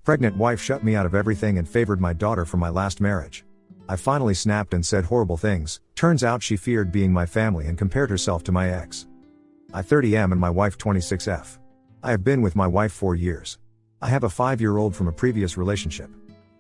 Pregnant wife shut me out of everything and favored my daughter from my last marriage. I finally snapped and said horrible things. Turns out she feared being my family and compared herself to my ex. I 30M and my wife 26F. I have been with my wife 4 years. I have a 5-year-old from a previous relationship.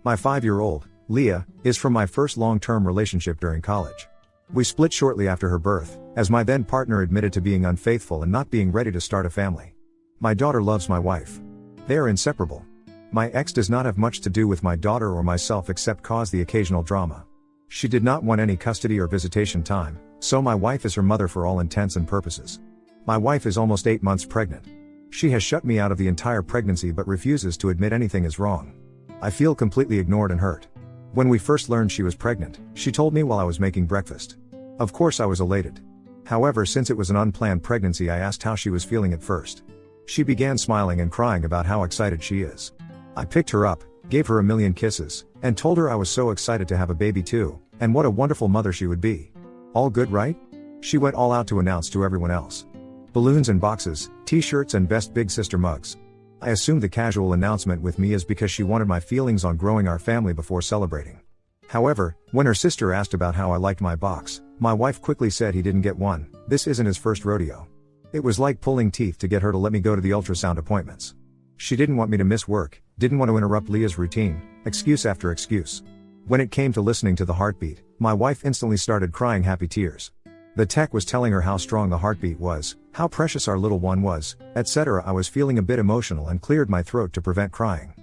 My 5-year-old, Leah, is from my first long-term relationship during college. We split shortly after her birth, as my then partner admitted to being unfaithful and not being ready to start a family. My daughter loves my wife. They are inseparable. My ex does not have much to do with my daughter or myself except cause the occasional drama. She did not want any custody or visitation time, so my wife is her mother for all intents and purposes. My wife is almost 8 months pregnant. She has shut me out of the entire pregnancy but refuses to admit anything is wrong. I feel completely ignored and hurt. When we first learned she was pregnant, she told me while I was making breakfast. Of course I was elated. However, since it was an unplanned pregnancy, I asked how she was feeling at first. She began smiling and crying about how excited she is. I picked her up, gave her a million kisses, and told her I was so excited to have a baby too, and what a wonderful mother she would be. All good, right? She went all out to announce to everyone else. Balloons and boxes, t-shirts and best big sister mugs. I assumed the casual announcement with me is because she wanted my feelings on growing our family before celebrating. However, when her sister asked about how I liked my box, my wife quickly said he didn't get one. This isn't his first rodeo. It was like pulling teeth to get her to let me go to the ultrasound appointments. She didn't want me to miss work, didn't want to interrupt Leah's routine, excuse after excuse. When it came to listening to the heartbeat, my wife instantly started crying happy tears. The tech was telling her how strong the heartbeat was, how precious our little one was, etc. I was feeling a bit emotional and cleared my throat to prevent crying.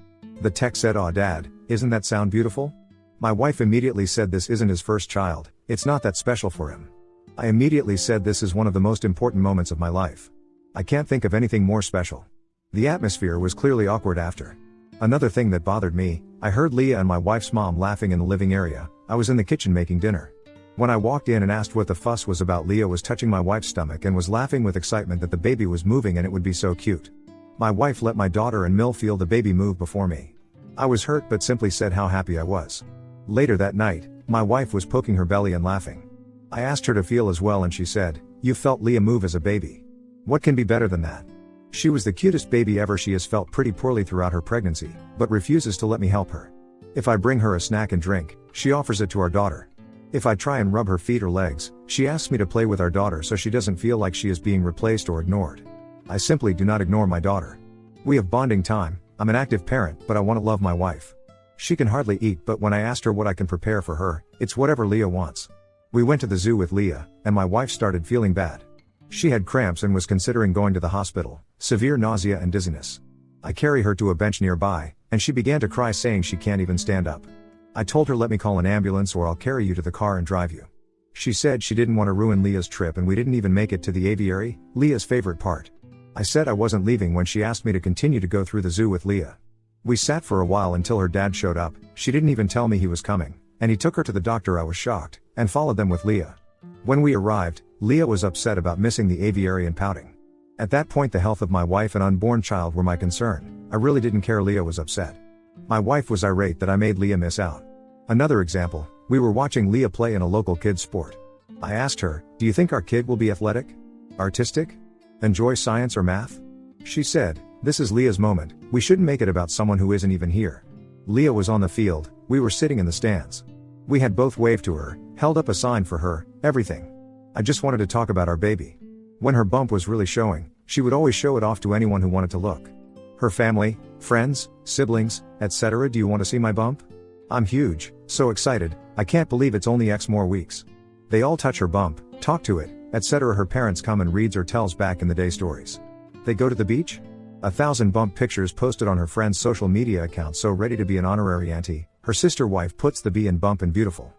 The tech said, "Aw Dad, isn't that sound beautiful?" My wife immediately said this isn't his first child, it's not that special for him. I immediately said this is one of the most important moments of my life. I can't think of anything more special. The atmosphere was clearly awkward after. Another thing that bothered me, I heard Leah and my wife's mom laughing in the living area. I was in the kitchen making dinner. When I walked in and asked what the fuss was about, Leah was touching my wife's stomach and was laughing with excitement that the baby was moving and it would be so cute. My wife let my daughter and Mill feel the baby move before me. I was hurt but simply said how happy I was. Later that night, my wife was poking her belly and laughing. I asked her to feel as well and she said, "You felt Leah move as a baby. What can be better than that?" She was the cutest baby ever. She has felt pretty poorly throughout her pregnancy, but refuses to let me help her. If I bring her a snack and drink, she offers it to our daughter. If I try and rub her feet or legs, she asks me to play with our daughter so she doesn't feel like she is being replaced or ignored. I simply do not ignore my daughter. We have bonding time. I'm an active parent, but I want to love my wife. She can hardly eat, but when I asked her what I can prepare for her, it's whatever Leah wants. We went to the zoo with Leah, and my wife started feeling bad. She had cramps and was considering going to the hospital, severe nausea and dizziness. I carry her to a bench nearby, and she began to cry saying she can't even stand up. I told her let me call an ambulance or I'll carry you to the car and drive you. She said she didn't want to ruin Leah's trip and we didn't even make it to the aviary, Leah's favorite part. I said I wasn't leaving when she asked me to continue to go through the zoo with Leah. We sat for a while until her dad showed up. She didn't even tell me he was coming, and he took her to the doctor. I was shocked, and followed them with Leah. When we arrived, Leah was upset about missing the aviary and pouting. At that point the health of my wife and unborn child were my concern. I really didn't care Leah was upset. My wife was irate that I made Leah miss out. Another example, we were watching Leah play in a local kids sport. I asked her, "Do you think our kid will be athletic? Artistic? Enjoy science or math?" She said, "This is Leah's moment, we shouldn't make it about someone who isn't even here." Leah was on the field, we were sitting in the stands. We had both waved to her, held up a sign for her, everything. I just wanted to talk about our baby. When her bump was really showing, she would always show it off to anyone who wanted to look. Her family, friends, siblings, etc. "Do you want to see my bump? I'm huge, so excited, I can't believe it's only X more weeks." They all touch her bump, talk to it, etc. Her parents come and reads or tells back in the day stories. They go to the beach? 1,000 bump pictures posted on her friend's social media account, so ready to be an honorary auntie. Her sister wife puts the B in bump and beautiful.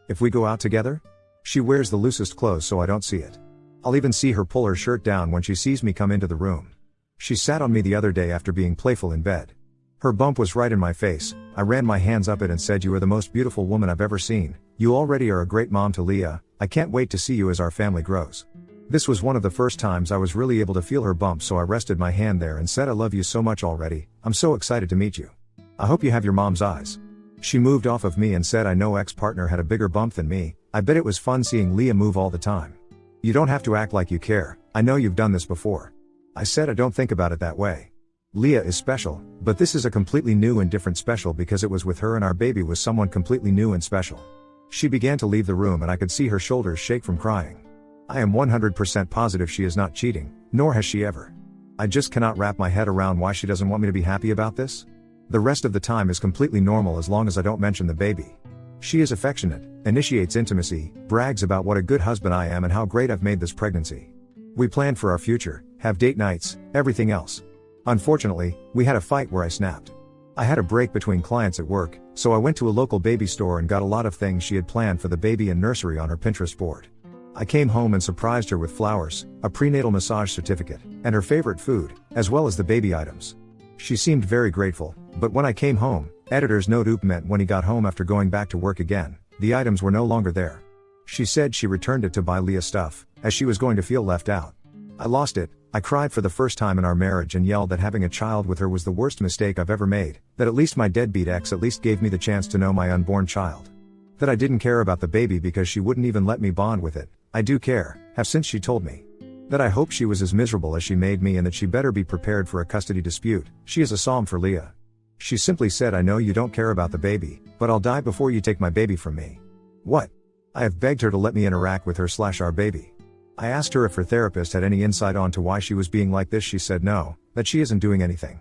If we go out together? She wears the loosest clothes so I don't see it. I'll even see her pull her shirt down when she sees me come into the room. She sat on me the other day after being playful in bed. Her bump was right in my face. I ran my hands up it and said, "You are the most beautiful woman I've ever seen. You already are a great mom to Leah. I can't wait to see you as our family grows." This was one of the first times I was really able to feel her bump, so I rested my hand there and said, "I love you so much already. I'm so excited to meet you. I hope you have your mom's eyes." She moved off of me and said, "I know ex-partner had a bigger bump than me. I bet it was fun seeing Leah move all the time. You don't have to act like you care. I know you've done this before." I said I don't think about it that way. Leah is special, but this is a completely new and different special because it was with her and our baby was someone completely new and special. She began to leave the room and I could see her shoulders shake from crying. I am 100% positive she is not cheating, nor has she ever. I just cannot wrap my head around why she doesn't want me to be happy about this. The rest of the time is completely normal as long as I don't mention the baby. She is affectionate, initiates intimacy, brags about what a good husband I am and how great I've made this pregnancy. We plan for our future, have date nights, everything else. Unfortunately, we had a fight where I snapped. I had a break between clients at work, so I went to a local baby store and got a lot of things she had planned for the baby and nursery on her Pinterest board. I came home and surprised her with flowers, a prenatal massage certificate, and her favorite food, as well as the baby items. She seemed very grateful, but when I came home, editor's note oop meant when he got home after going back to work again, the items were no longer there. She said she returned it to buy Leah stuff, as she was going to feel left out. I lost it. I cried for the first time in our marriage and yelled that having a child with her was the worst mistake I've ever made, that at least my deadbeat ex at least gave me the chance to know my unborn child. That I didn't care about the baby because she wouldn't even let me bond with it. I do care, have since she told me. That I hope she was as miserable as she made me and that she better be prepared for a custody dispute. She is a psalm for Leah. She simply said, I know you don't care about the baby, but I'll die before you take my baby from me. What? I have begged her to let me interact with her/our baby. I asked her if her therapist had any insight onto why she was being like this. She said no, that she isn't doing anything.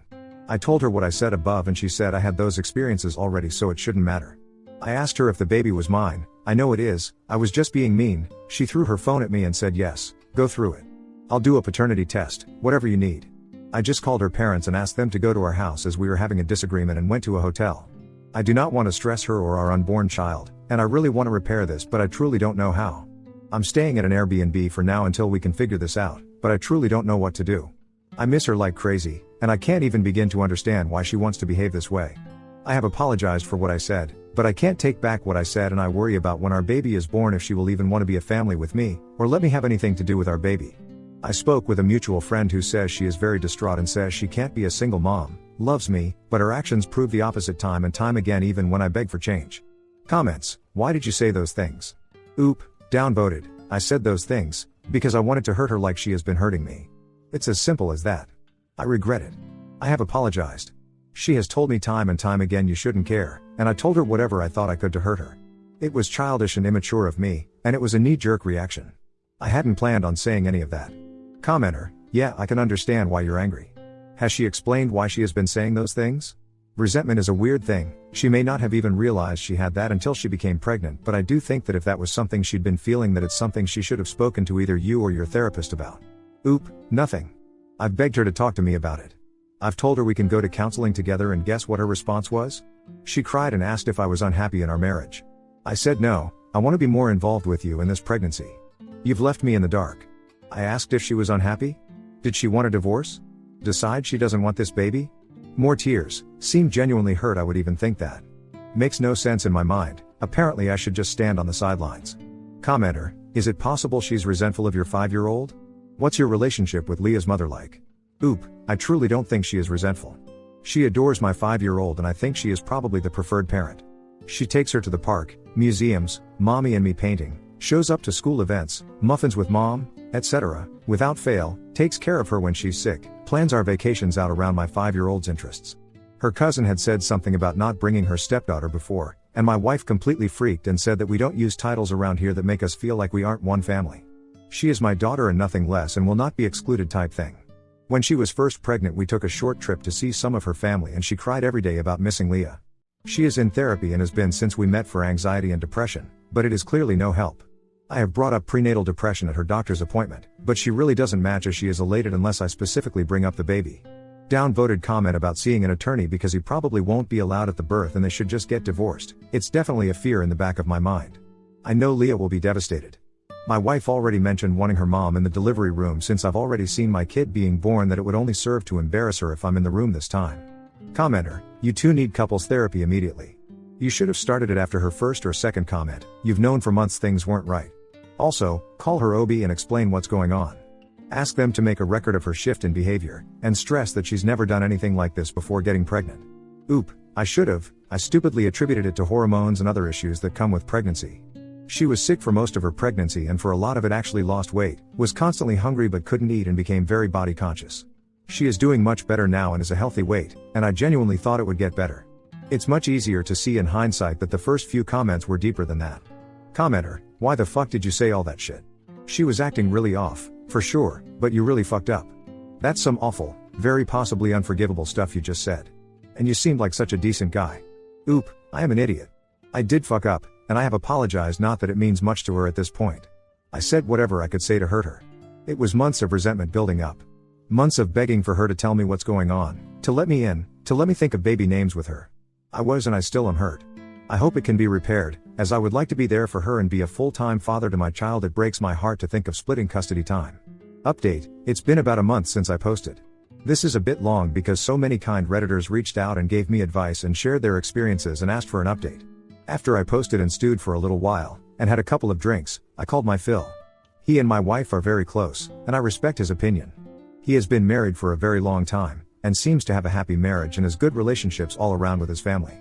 I told her what I said above and she said I had those experiences already so it shouldn't matter. I asked her if the baby was mine. I know it is, I was just being mean. She threw her phone at me and said yes, go through it. I'll do a paternity test, whatever you need. I just called her parents and asked them to go to our house as we were having a disagreement and went to a hotel. I do not want to stress her or our unborn child, and I really want to repair this but I truly don't know how. I'm staying at an Airbnb for now until we can figure this out, but I truly don't know what to do. I miss her like crazy, and I can't even begin to understand why she wants to behave this way. I have apologized for what I said, but I can't take back what I said and I worry about when our baby is born if she will even want to be a family with me, or let me have anything to do with our baby. I spoke with a mutual friend who says she is very distraught and says she can't be a single mom, loves me, but her actions prove the opposite time and time again even when I beg for change. Comments: why did you say those things? Oop. Downvoted. I said those things because I wanted to hurt her like she has been hurting me. It's as simple as that. I regret it. I have apologized. She has told me time and time again you shouldn't care, and I told her whatever I thought I could to hurt her. It was childish and immature of me, and it was a knee-jerk reaction. I hadn't planned on saying any of that. Commenter: yeah, I can understand why you're angry. Has she explained why she has been saying those things? Resentment is a weird thing. She may not have even realized she had that until she became pregnant, but I do think that if that was something she'd been feeling, that it's something she should have spoken to either you or your therapist about. Oop, nothing. I've begged her to talk to me about it. I've told her we can go to counseling together and guess what her response was? She cried and asked if I was unhappy in our marriage. I said no, I want to be more involved with you in this pregnancy. You've left me in the dark. I asked if she was unhappy? Did she want a divorce? Decide she doesn't want this baby? More tears, seemed genuinely hurt. I would even think that. Makes no sense in my mind. Apparently I should just stand on the sidelines. Commenter: is it possible she's resentful of your 5-year-old? What's your relationship with Leah's mother like? Oop, I truly don't think she is resentful. She adores my 5-year-old and I think she is probably the preferred parent. She takes her to the park, museums, mommy and me painting, shows up to school events, muffins with mom, etc., without fail, takes care of her when she's sick, plans our vacations out around my 5-year-old's interests. Her cousin had said something about not bringing her stepdaughter before, and my wife completely freaked and said that we don't use titles around here that make us feel like we aren't one family. She is my daughter and nothing less and will not be excluded type thing. When she was first pregnant we took a short trip to see some of her family and she cried every day about missing Leah. She is in therapy and has been since we met for anxiety and depression, but it is clearly no help. I have brought up prenatal depression at her doctor's appointment, but she really doesn't match as she is elated unless I specifically bring up the baby. Downvoted comment about seeing an attorney because he probably won't be allowed at the birth and they should just get divorced. It's definitely a fear in the back of my mind. I know Leah will be devastated. My wife already mentioned wanting her mom in the delivery room since I've already seen my kid being born, that it would only serve to embarrass her if I'm in the room this time. Commenter: you two need couples therapy immediately. You should have started it after her first or second comment. You've known for months things weren't right. Also, call her OB and explain what's going on. Ask them to make a record of her shift in behavior, and stress that she's never done anything like this before getting pregnant. Oop, I should have. I stupidly attributed it to hormones and other issues that come with pregnancy. She was sick for most of her pregnancy and for a lot of it actually lost weight, was constantly hungry but couldn't eat and became very body conscious. She is doing much better now and is a healthy weight, and I genuinely thought it would get better. It's much easier to see in hindsight that the first few comments were deeper than that. Commenter: why the fuck did you say all that shit? She was acting really off, for sure, but you really fucked up. That's some awful, very possibly unforgivable stuff you just said. And you seemed like such a decent guy. Oop, I am an idiot. I did fuck up, and I have apologized, not that it means much to her at this point. I said whatever I could say to hurt her. It was months of resentment building up. Months of begging for her to tell me what's going on, to let me in, to let me think of baby names with her. I was and I still am hurt. I hope it can be repaired, as I would like to be there for her and be a full-time father to my child. It breaks my heart to think of splitting custody time. Update: it's been about a month since I posted. This is a bit long because so many kind Redditors reached out and gave me advice and shared their experiences and asked for an update. After I posted and stewed for a little while, and had a couple of drinks, I called my Phil. He and my wife are very close, and I respect his opinion. He has been married for a very long time, and seems to have a happy marriage and has good relationships all around with his family.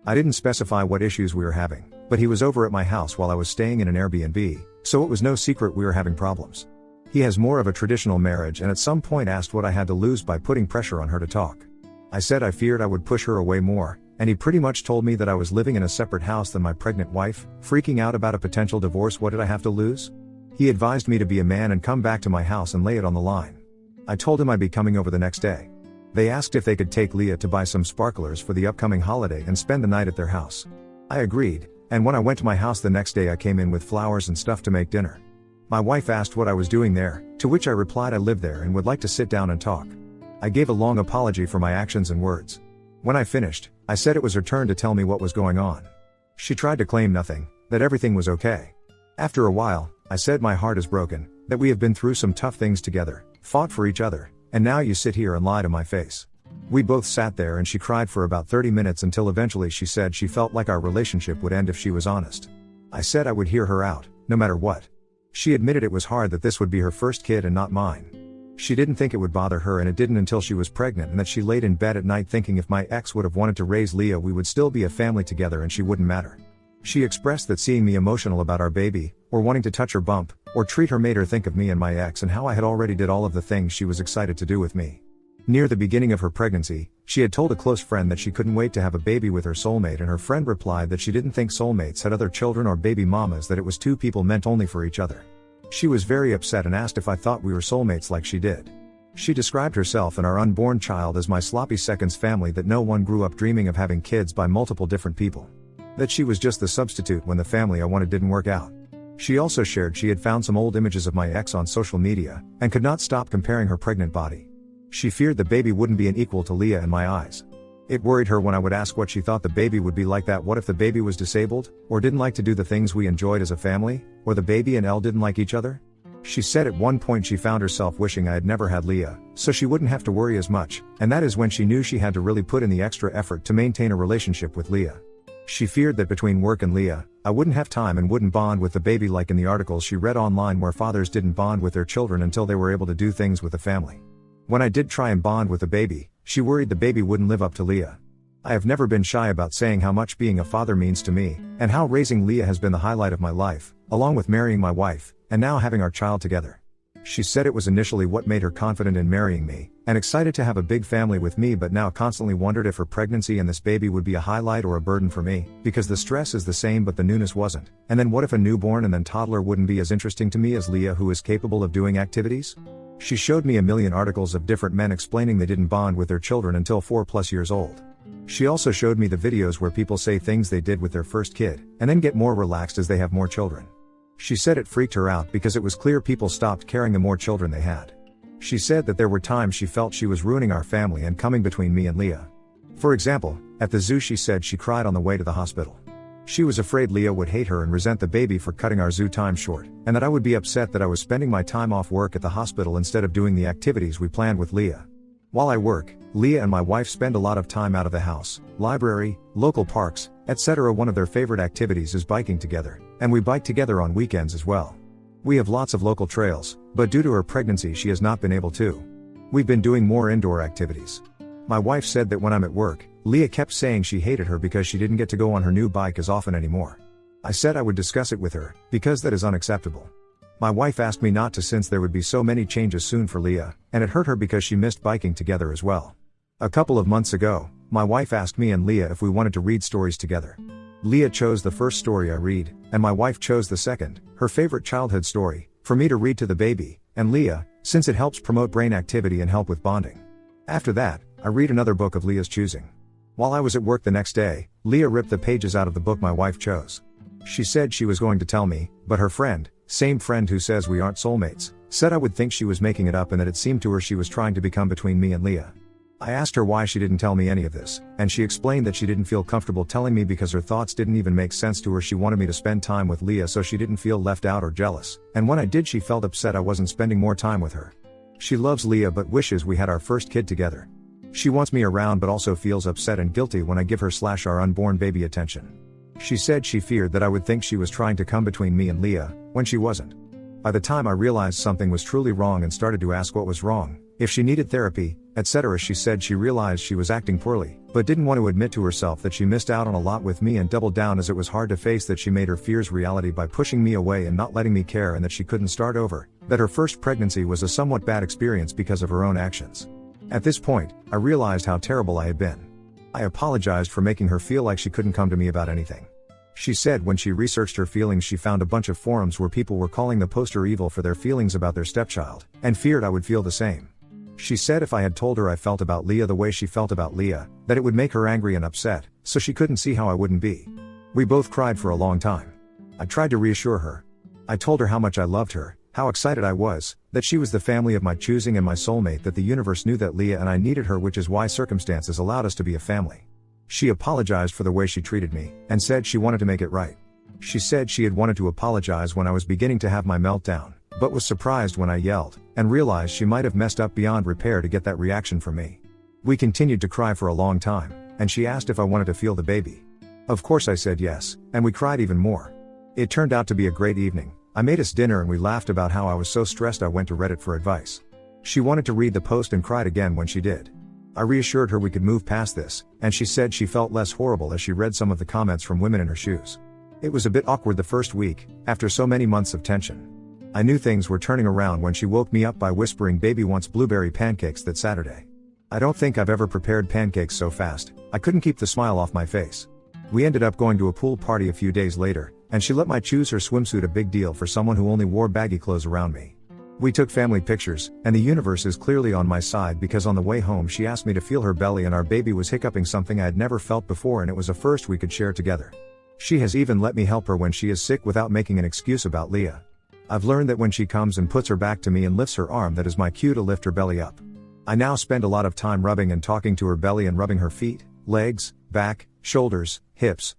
I didn't specify what issues we were having, but he was over at my house while I was staying in an Airbnb, so it was no secret we were having problems. He has more of a traditional marriage and at some point asked what I had to lose by putting pressure on her to talk. I said I feared I would push her away more, and he pretty much told me that I was living in a separate house than my pregnant wife, freaking out about a potential divorce. What did I have to lose? He advised me to be a man and come back to my house and lay it on the line. I told him I'd be coming over the next day. They asked if they could take Leah to buy some sparklers for the upcoming holiday and spend the night at their house. I agreed, and when I went to my house the next day I came in with flowers and stuff to make dinner. My wife asked what I was doing there, to which I replied I live there and would like to sit down and talk. I gave a long apology for my actions and words. When I finished, I said it was her turn to tell me what was going on. She tried to claim nothing, that everything was okay. After a while, I said my heart is broken, that we have been through some tough things together, fought for each other, and now you sit here and lie to my face. We both sat there and she cried for about 30 minutes until eventually she said she felt like our relationship would end if she was honest. I said I would hear her out, no matter what. She admitted it was hard that this would be her first kid and not mine. She didn't think it would bother her, and it didn't until she was pregnant, and that she laid in bed at night thinking if my ex would have wanted to raise Leah we would still be a family together and she wouldn't matter. She expressed that seeing me emotional about our baby, or wanting to touch her bump, or treat her made her think of me and my ex and how I had already did all of the things she was excited to do with me. Near the beginning of her pregnancy, she had told a close friend that she couldn't wait to have a baby with her soulmate, and her friend replied that she didn't think soulmates had other children or baby mamas, that it was two people meant only for each other. She was very upset and asked if I thought we were soulmates like she did. She described herself and our unborn child as my sloppy seconds family, that no one grew up dreaming of having kids by multiple different people. That she was just the substitute when the family I wanted didn't work out. She also shared she had found some old images of my ex on social media, and could not stop comparing her pregnant body. She feared the baby wouldn't be an equal to Leah in my eyes. It worried her when I would ask what she thought the baby would be like. That what if the baby was disabled, or didn't like to do the things we enjoyed as a family, or the baby and Elle didn't like each other? She said at one point she found herself wishing I had never had Leah, so she wouldn't have to worry as much, and that is when she knew she had to really put in the extra effort to maintain a relationship with Leah. She feared that between work and Leah, I wouldn't have time and wouldn't bond with the baby like in the articles she read online where fathers didn't bond with their children until they were able to do things with the family. When I did try and bond with the baby, she worried the baby wouldn't live up to Leah. I have never been shy about saying how much being a father means to me, and how raising Leah has been the highlight of my life, along with marrying my wife, and now having our child together. She said it was initially what made her confident in marrying me, and excited to have a big family with me, but now constantly wondered if her pregnancy and this baby would be a highlight or a burden for me, because the stress is the same but the newness wasn't. And then what if a newborn and then toddler wouldn't be as interesting to me as Leah, who is capable of doing activities? She showed me a million articles of different men explaining they didn't bond with their children until 4+ years old. She also showed me the videos where people say things they did with their first kid, and then get more relaxed as they have more children. She said it freaked her out because it was clear people stopped caring the more children they had. She said that there were times she felt she was ruining our family and coming between me and Leah. For example, at the zoo she said she cried on the way to the hospital. She was afraid Leah would hate her and resent the baby for cutting our zoo time short, and that I would be upset that I was spending my time off work at the hospital instead of doing the activities we planned with Leah. While I work, Leah and my wife spend a lot of time out of the house, library, local parks, etc. One of their favorite activities is biking together, and we bike together on weekends as well. We have lots of local trails, but due to her pregnancy she has not been able to. We've been doing more indoor activities. My wife said that when I'm at work, Leah kept saying she hated her because she didn't get to go on her new bike as often anymore. I said I would discuss it with her, because that is unacceptable. My wife asked me not to since there would be so many changes soon for Leah, and it hurt her because she missed biking together as well. A couple of months ago, my wife asked me and Leah if we wanted to read stories together. Leah chose the first story I read, and my wife chose the second, her favorite childhood story, for me to read to the baby, and Leah, since it helps promote brain activity and help with bonding. After that, I read another book of Leah's choosing. While I was at work the next day, Leah ripped the pages out of the book my wife chose. She said she was going to tell me, but her friend, same friend who says we aren't soulmates, said I would think she was making it up and that it seemed to her she was trying to become between me and Leah. I asked her why she didn't tell me any of this, and she explained that she didn't feel comfortable telling me because her thoughts didn't even make sense to her. She wanted me to spend time with Leah so she didn't feel left out or jealous, and when I did she felt upset I wasn't spending more time with her. She loves Leah but wishes we had our first kid together. She wants me around but also feels upset and guilty when I give her/our unborn baby attention. She said she feared that I would think she was trying to come between me and Leah, when she wasn't. By the time I realized something was truly wrong and started to ask what was wrong, if she needed therapy, etc., she said she realized she was acting poorly, but didn't want to admit to herself that she missed out on a lot with me and doubled down as it was hard to face that she made her fears reality by pushing me away and not letting me care and that she couldn't start over, that her first pregnancy was a somewhat bad experience because of her own actions. At this point, I realized how terrible I had been. I apologized for making her feel like she couldn't come to me about anything. She said when she researched her feelings she found a bunch of forums where people were calling the poster evil for their feelings about their stepchild, and feared I would feel the same. She said if I had told her I felt about Leah the way she felt about Leah, that it would make her angry and upset, so she couldn't see how I wouldn't be. We both cried for a long time. I tried to reassure her. I told her how much I loved her, how excited I was, that she was the family of my choosing and my soulmate, that the universe knew that Leah and I needed her, which is why circumstances allowed us to be a family. She apologized for the way she treated me, and said she wanted to make it right. She said she had wanted to apologize when I was beginning to have my meltdown, but was surprised when I yelled, and realized she might have messed up beyond repair to get that reaction from me. We continued to cry for a long time, and she asked if I wanted to feel the baby. Of course I said yes, and we cried even more. It turned out to be a great evening. I made us dinner and we laughed about how I was so stressed I went to Reddit for advice. She wanted to read the post and cried again when she did. I reassured her we could move past this, and she said she felt less horrible as she read some of the comments from women in her shoes. It was a bit awkward the first week, after so many months of tension. I knew things were turning around when she woke me up by whispering baby wants blueberry pancakes that Saturday. I don't think I've ever prepared pancakes so fast, I couldn't keep the smile off my face. We ended up going to a pool party a few days later, and she let me choose her swimsuit, a big deal for someone who only wore baggy clothes around me. We took family pictures, and the universe is clearly on my side because on the way home she asked me to feel her belly and our baby was hiccuping, something I had never felt before, and it was a first we could share together. She has even let me help her when she is sick without making an excuse about Leah. I've learned that when she comes and puts her back to me and lifts her arm, that is my cue to lift her belly up. I now spend a lot of time rubbing and talking to her belly and rubbing her feet, legs, back, shoulders, hips.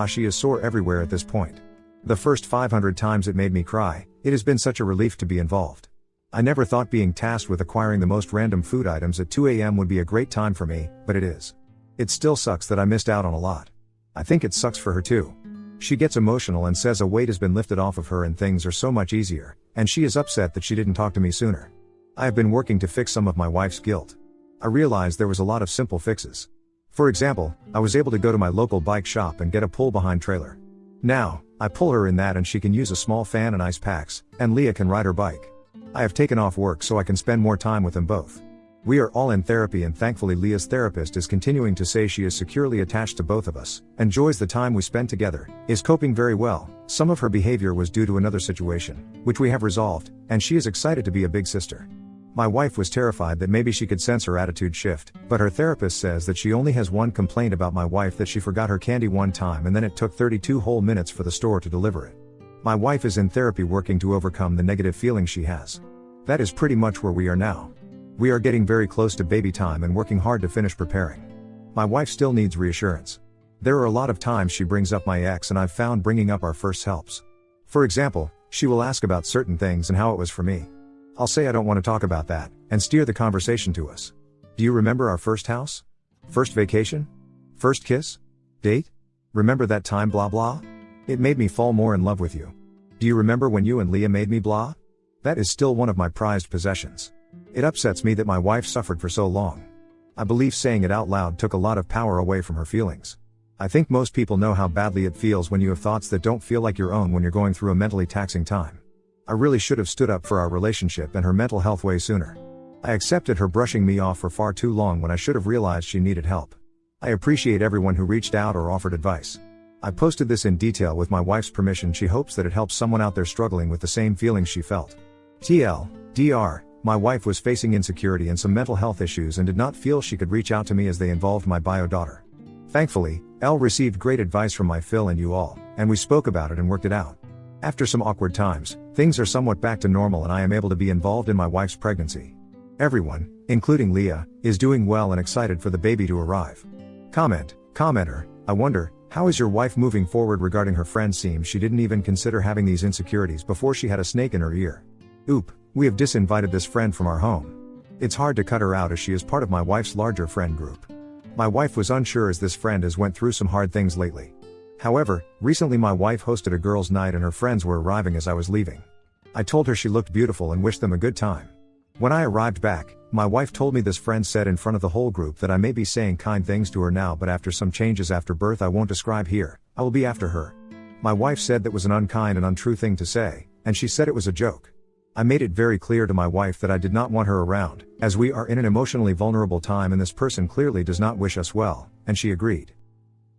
She is sore everywhere at this point. The first 500 times it made me cry. It has been such a relief to be involved. I never thought being tasked with acquiring the most random food items at 2 a.m. would be a great time for me, but it is. It still sucks that I missed out on a lot. I think it sucks for her too. She gets emotional and says a weight has been lifted off of her and things are so much easier, and she is upset that she didn't talk to me sooner. I have been working to fix some of my wife's guilt. I realized there was a lot of simple fixes. For example, I was able to go to my local bike shop and get a pull-behind trailer. Now, I pull her in that and she can use a small fan and ice packs, and Leah can ride her bike. I have taken off work so I can spend more time with them both. We are all in therapy, and thankfully Leah's therapist is continuing to say she is securely attached to both of us, enjoys the time we spend together, is coping very well. Some of her behavior was due to another situation, which we have resolved, and she is excited to be a big sister. My wife was terrified that maybe she could sense her attitude shift, but her therapist says that she only has one complaint about my wife, that she forgot her candy one time and then it took 32 whole minutes for the store to deliver it. My wife is in therapy working to overcome the negative feelings she has. That is pretty much where we are now. We are getting very close to baby time and working hard to finish preparing. My wife still needs reassurance. There are a lot of times she brings up my ex, and I've found bringing up our first helps. For example, she will ask about certain things and how it was for me. I'll say I don't want to talk about that, and steer the conversation to us. Do you remember our first house? First vacation? First kiss? Date? Remember that time blah blah? It made me fall more in love with you. Do you remember when you and Leah made me blah? That is still one of my prized possessions. It upsets me that my wife suffered for so long. I believe saying it out loud took a lot of power away from her feelings. I think most people know how badly it feels when you have thoughts that don't feel like your own when you're going through a mentally taxing time. I really should have stood up for our relationship and her mental health way sooner. I accepted her brushing me off for far too long when I should have realized she needed help. I appreciate everyone who reached out or offered advice. I posted this in detail with my wife's permission. She hopes that it helps someone out there struggling with the same feelings she felt. TL.DR. My wife was facing insecurity and some mental health issues and did not feel she could reach out to me as they involved my bio daughter. Thankfully, Elle received great advice from my Phil and you all, and we spoke about it and worked it out. After some awkward times, things are somewhat back to normal and I am able to be involved in my wife's pregnancy. Everyone, including Leah, is doing well and excited for the baby to arrive. Commenter, I wonder, how is your wife moving forward regarding her friend? Seems she didn't even consider having these insecurities before she had a snake in her ear. Oop, we have disinvited this friend from our home. It's hard to cut her out as she is part of my wife's larger friend group. My wife was unsure as this friend has went through some hard things lately. However, recently my wife hosted a girls' night and her friends were arriving as I was leaving. I told her she looked beautiful and wished them a good time. When I arrived back, my wife told me this friend said in front of the whole group that I may be saying kind things to her now, but after some changes after birth I won't describe here, I will be after her. My wife said that was an unkind and untrue thing to say, and she said it was a joke. I made it very clear to my wife that I did not want her around, as we are in an emotionally vulnerable time and this person clearly does not wish us well, and she agreed.